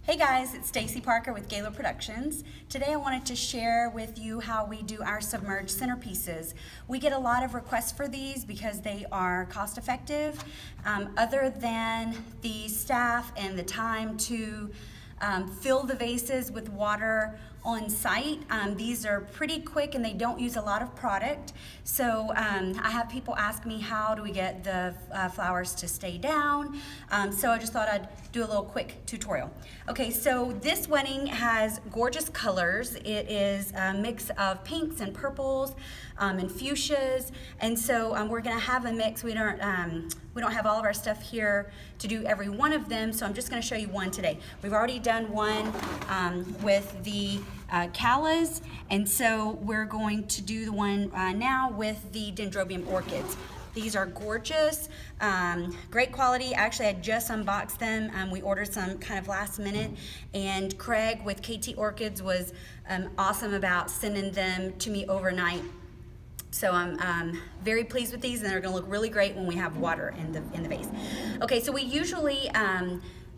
Hey guys, it's Stacy Parker with Gala Productions. Today I wanted to share with you how we do our submerged centerpieces. We get a lot of requests for these because they are cost effective. Other than the staff and the time to fill the vases with water on site. These are pretty quick and they don't use a lot of product. So I have people ask me, how do we get the flowers to stay down? So I just thought I'd do a little quick tutorial. Okay, so this wedding has gorgeous colors. It is a mix of pinks and purples and fuchsias. And so we're gonna have a mix. We don't have all of our stuff here to do every one of them, so I'm just gonna show you one today. We've already done one with the callas, and so we're going to do the one now with the dendrobium orchids. These are gorgeous, great quality. Actually, I just unboxed them. We ordered some kind of last minute, and Craig with KT Orchids was awesome about sending them to me overnight. So I'm very pleased with these, and they're gonna look really great when we have water in the vase. Okay, so we usually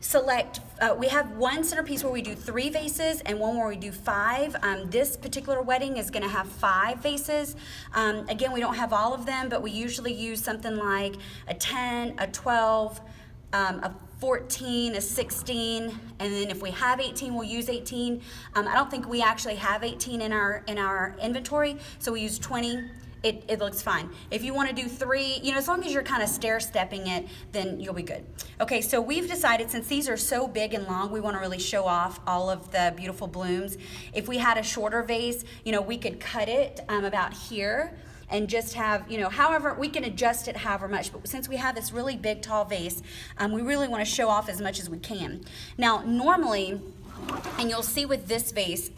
select, we have one centerpiece where we do 3 vases and one where we do 5. This particular wedding is gonna have 5 vases. Again, we don't have all of them, but we usually use something like a 10, a 12, a 14, a 16, and then if we have 18, we'll use 18. I don't think we actually have 18 in our inventory, so we use 20. It looks fine. If you want to do 3, you know, as long as you're kind of stair-stepping it, then you'll be good. Okay, so we've decided, since these are so big and long, we want to really show off all of the beautiful blooms. If we had a shorter vase, you know, we could cut it about here and just have, you know, however, we can adjust it however much, but since we have this really big, tall vase, we really want to show off as much as we can. Now, normally, and you'll see with this vase,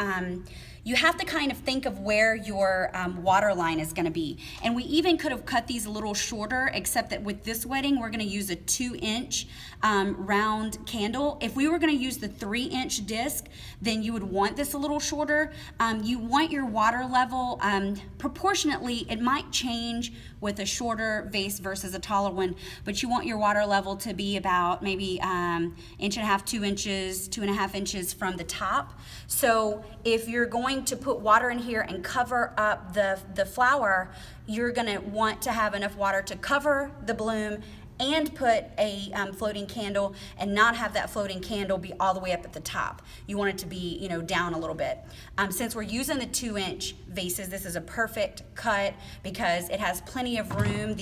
you have to kind of think of where your water line is gonna be. And we even could have cut these a little shorter, except that with this wedding, we're gonna use a 2-inch round candle. If we were gonna use the 3-inch disc, then you would want this a little shorter. You want your water level, proportionately, it might change with a shorter vase versus a taller one, but you want your water level to be about maybe 1.5, 2 inches, 2.5 inches from the top. So if you're going to put water in here and cover up the flower, you're gonna want to have enough water to cover the bloom and put a floating candle, and not have that floating candle be all the way up at the top. You want it to be, you know, down a little bit. Since we're using the 2-inch vases, this is a perfect cut because it has plenty of room.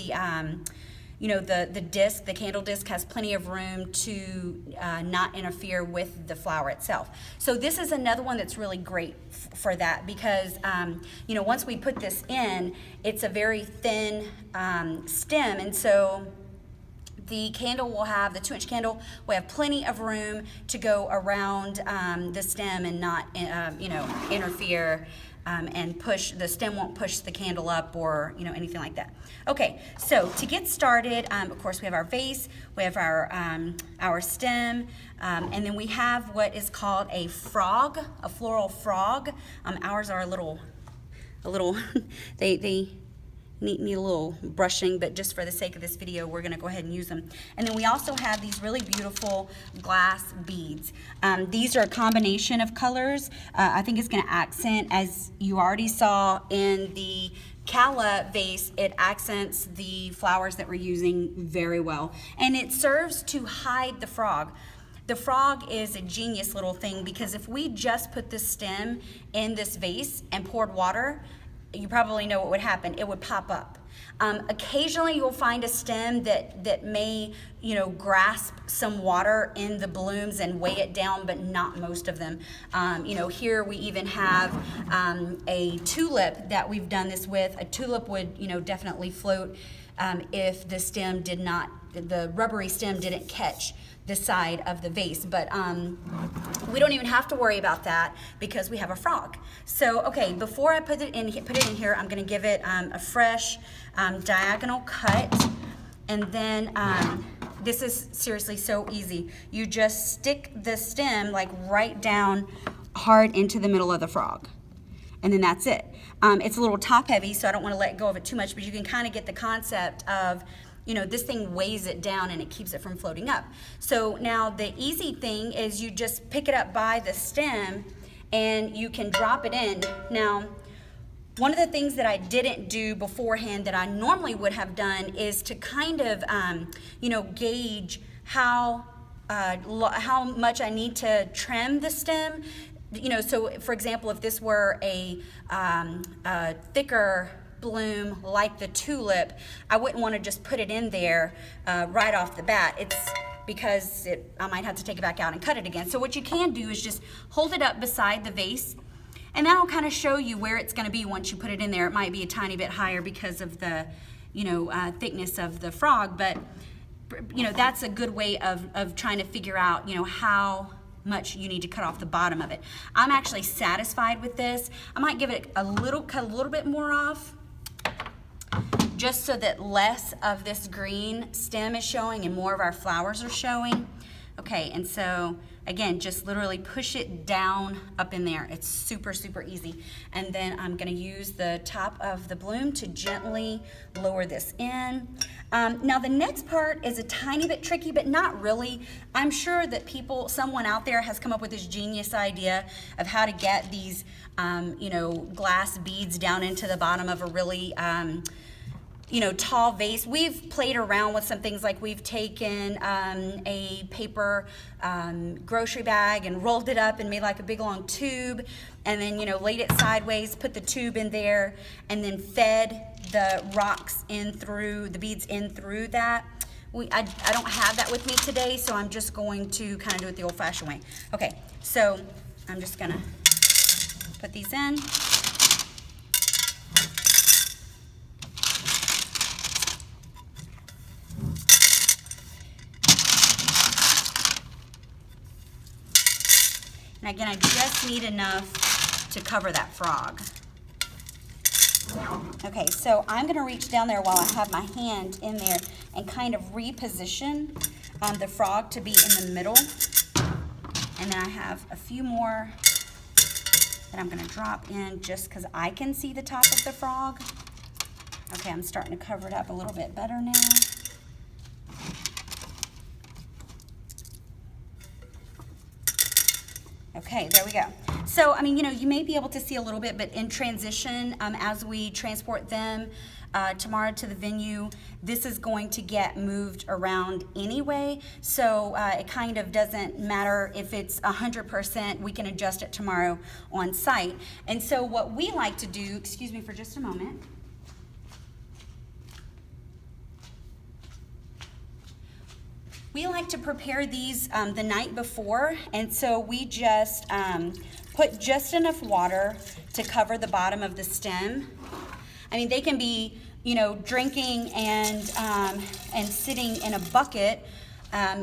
You know, the disc, the candle disc, has plenty of room to not interfere with the flower itself. So this is another one that's really great for that because, you know, once we put this in, it's a very thin stem, and so the candle will have, the 2-inch candle will have plenty of room to go around the stem and not, you know, interfere and push, the stem won't push the candle up or, you know, anything like that. Okay, so to get started, of course we have our vase, we have our stem, and then we have what is called a frog, a floral frog. Ours are a little, they need a little brushing, but just for the sake of this video, we're gonna go ahead and use them. And then we also have these really beautiful glass beads. These are a combination of colors. I think it's gonna accent, as you already saw in the Gala vase, it accents the flowers that we're using very well. And it serves to hide the frog. The frog is a genius little thing because if we just put this stem in this vase and poured water, you probably know what would happen. It would pop up. Occasionally you'll find a stem that may, you know, grasp some water in the blooms and weigh it down, but not most of them. You know, here we even have a tulip that we've done this with. A tulip would, you know, definitely float if the stem did not, the rubbery stem didn't catch the side of the vase, but we don't even have to worry about that because we have a frog. So, okay, before I put it in here, I'm gonna give it a fresh diagonal cut, and then this is seriously so easy. You just stick the stem like right down hard into the middle of the frog, and then that's it. It's a little top heavy, so I don't want to let go of it too much, but you can kind of get the concept of this thing weighs it down and it keeps it from floating up. So now the easy thing is you just pick it up by the stem and you can drop it in. Now, one of the things that I didn't do beforehand that I normally would have done is to kind of, gauge how much I need to trim the stem. So for example, if this were a thicker bloom like the tulip, I wouldn't want to just put it in there right off the bat. It's because I might have to take it back out and cut it again. So what you can do is just hold it up beside the vase, and that'll kind of show you where it's going to be once you put it in there. It might be a tiny bit higher because of the, thickness of the frog, but that's a good way of trying to figure out, how much you need to cut off the bottom of it. I'm actually satisfied with this. I might give it cut a little bit more off, just so that less of this green stem is showing and more of our flowers are showing. Okay, and so again, just literally push it down up in there. It's super, super easy. And then I'm gonna use the top of the bloom to gently lower this in. Now the next part is a tiny bit tricky, but not really. I'm sure that someone out there has come up with this genius idea of how to get these, glass beads down into the bottom of a really, tall vase. We've played around with some things, like we've taken a paper grocery bag and rolled it up and made like a big long tube, and then laid it sideways, put the tube in there, and then fed the rocks in through, the beads in through that. I don't have that with me today, so I'm just going to kind of do it the old-fashioned way. Okay, so I'm just gonna put these in. And again, I just need enough to cover that frog. Okay, so I'm gonna reach down there while I have my hand in there and kind of reposition the frog to be in the middle. And then I have a few more that I'm gonna drop in just because I can see the top of the frog. Okay, I'm starting to cover it up a little bit better now. Okay, there we go. So, I mean, you may be able to see a little bit, but in transition, as we transport them tomorrow to the venue, this is going to get moved around anyway. So it kind of doesn't matter if it's 100%, we can adjust it tomorrow on site. And so what we like to do, excuse me for just a moment. We like to prepare these the night before, and so we just put just enough water to cover the bottom of the stem. I mean, they can be, drinking and sitting in a bucket,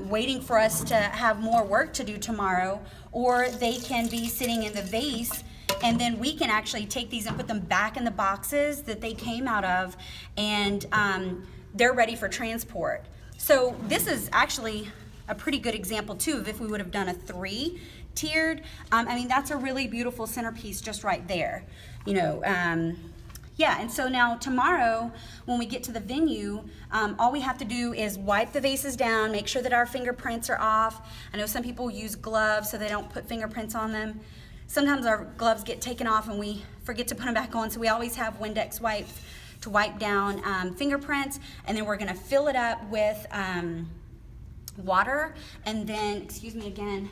waiting for us to have more work to do tomorrow, or they can be sitting in the vase, and then we can actually take these and put them back in the boxes that they came out of, and they're ready for transport. So this is actually a pretty good example too of if we would have done a 3-tiered. I mean, that's a really beautiful centerpiece just right there. Yeah, and so now tomorrow when we get to the venue, all we have to do is wipe the vases down, make sure that our fingerprints are off. I know some people use gloves so they don't put fingerprints on them. Sometimes our gloves get taken off and we forget to put them back on, so we always have Windex wipes to wipe down fingerprints, and then we're gonna fill it up with water, and then, excuse me again,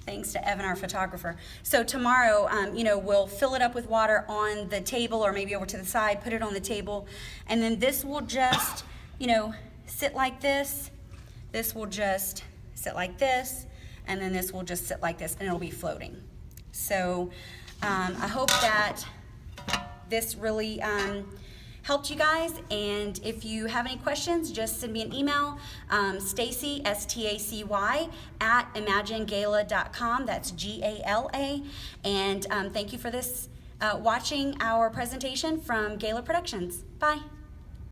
thanks to Evan, our photographer. So tomorrow, we'll fill it up with water on the table or maybe over to the side, put it on the table, and then this will just, sit like this. This will just sit like this, and then this will just sit like this, and it'll be floating. So I hope that this really helped you guys, and if you have any questions, just send me an email, Stacy, S-T-A-C-Y, at imaginegala.com, that's G-A-L-A, and thank you for watching our presentation from Gala Productions. Bye.